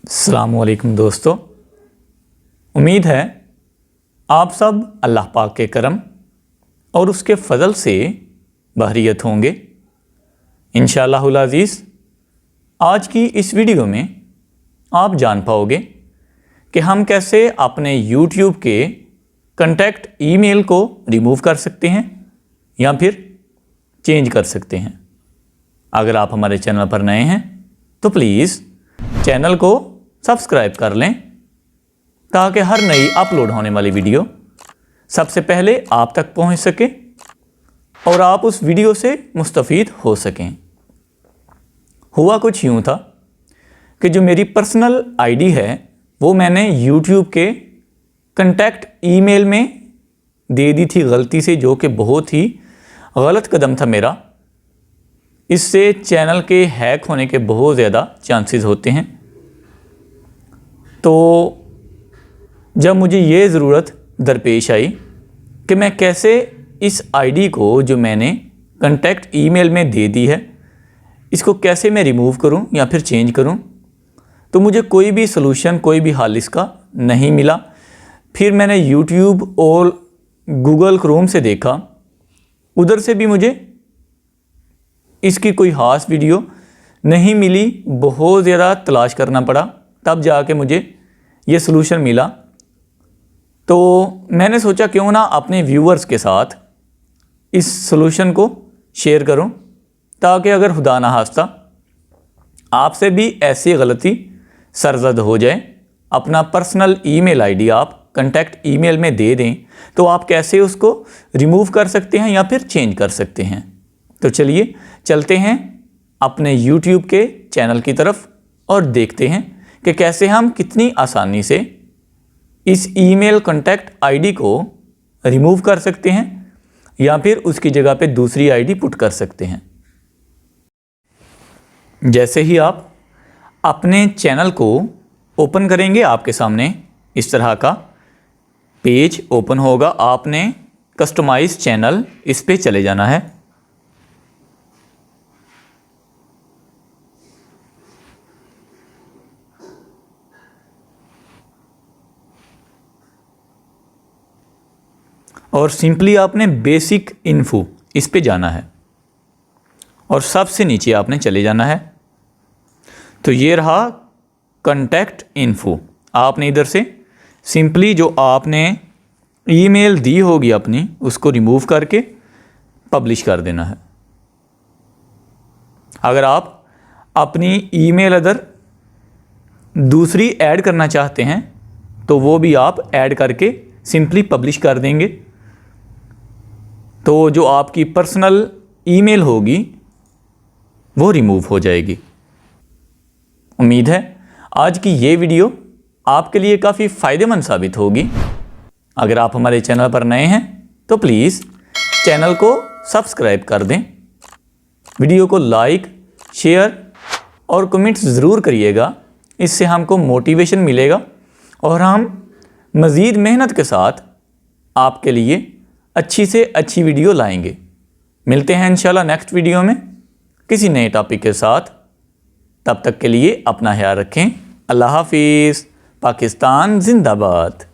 अस्सलामुअलैकुम दोस्तों, उम्मीद है आप सब अल्लाह पाक के करम और उसके फ़ज़ल से बहरियत होंगे। इंशाअल्लाहुल अज़ीज़ आज की इस वीडियो में आप जान पाओगे कि हम कैसे अपने YouTube के कॉन्टैक्ट ईमेल को रिमूव कर सकते हैं या फिर चेंज कर सकते हैं। अगर आप हमारे चैनल पर नए हैं तो प्लीज़ चैनल को सब्सक्राइब कर लें ताकि हर नई अपलोड होने वाली वीडियो सबसे पहले आप तक पहुंच सके और आप उस वीडियो से मुस्तफ़ीद हो सकें। हुआ कुछ यूँ था कि जो मेरी पर्सनल आईडी है वो मैंने YouTube के कॉन्टैक्ट ईमेल में दे दी थी गलती से, जो कि बहुत ही गलत कदम था मेरा। इससे चैनल के हैक होने के बहुत ज़्यादा चांसेस होते हैं। तो जब मुझे ये ज़रूरत दरपेश आई कि मैं कैसे इस आईडी को जो मैंने कॉन्टैक्ट ईमेल में दे दी है इसको कैसे मैं रिमूव करूं या फिर चेंज करूं, तो मुझे कोई भी सलूशन, कोई भी हल इसका नहीं मिला। फिर मैंने YouTube और गूगल क्रोम से देखा, उधर से भी मुझे इसकी कोई ख़ास वीडियो नहीं मिली। बहुत ज़्यादा तलाश करना पड़ा, तब जाके मुझे ये सलूशन मिला। तो मैंने सोचा क्यों ना अपने व्यूअर्स के साथ इस सलूशन को शेयर करूं, ताकि अगर खुदा ना खास्ता आपसे भी ऐसी गलती सरज़द हो जाए, अपना पर्सनल ईमेल आईडी आप कॉन्टैक्ट ईमेल में दे दें, तो आप कैसे उसको रिमूव कर सकते हैं या फिर चेंज कर सकते हैं। तो चलिए चलते हैं अपने YouTube के चैनल की तरफ और देखते हैं कि कैसे हम कितनी आसानी से इस ईमेल कॉन्टैक्ट आईडी को रिमूव कर सकते हैं या फिर उसकी जगह पे दूसरी आईडी पुट कर सकते हैं। जैसे ही आप अपने चैनल को ओपन करेंगे, आपके सामने इस तरह का पेज ओपन होगा। आपने कस्टमाइज चैनल, इस पे चले जाना है। और सिंपली आपने बेसिक इन्फो इस पे जाना है और सबसे नीचे आपने चले जाना है। तो ये रहा कॉन्टैक्ट इन्फो। आपने इधर से सिंपली जो आपने ईमेल दी होगी अपनी, उसको रिमूव करके पब्लिश कर देना है। अगर आप अपनी ईमेल अदर दूसरी ऐड करना चाहते हैं तो वो भी आप ऐड करके सिंपली पब्लिश कर देंगे, तो जो आपकी पर्सनल ईमेल होगी वो रिमूव हो जाएगी। उम्मीद है आज की ये वीडियो आपके लिए काफ़ी फ़ायदेमंद साबित होगी। अगर आप हमारे चैनल पर नए हैं तो प्लीज़ चैनल को सब्सक्राइब कर दें, वीडियो को लाइक, शेयर और कमेंट्स ज़रूर करिएगा। इससे हमको मोटिवेशन मिलेगा और हम मज़ीद मेहनत के साथ आपके लिए अच्छी से अच्छी वीडियो लाएंगे। मिलते हैं इंशाल्लाह नेक्स्ट वीडियो में किसी नए टॉपिक के साथ। तब तक के लिए अपना ख्याल रखें। अल्लाह हाफिज़। पाकिस्तान जिंदाबाद।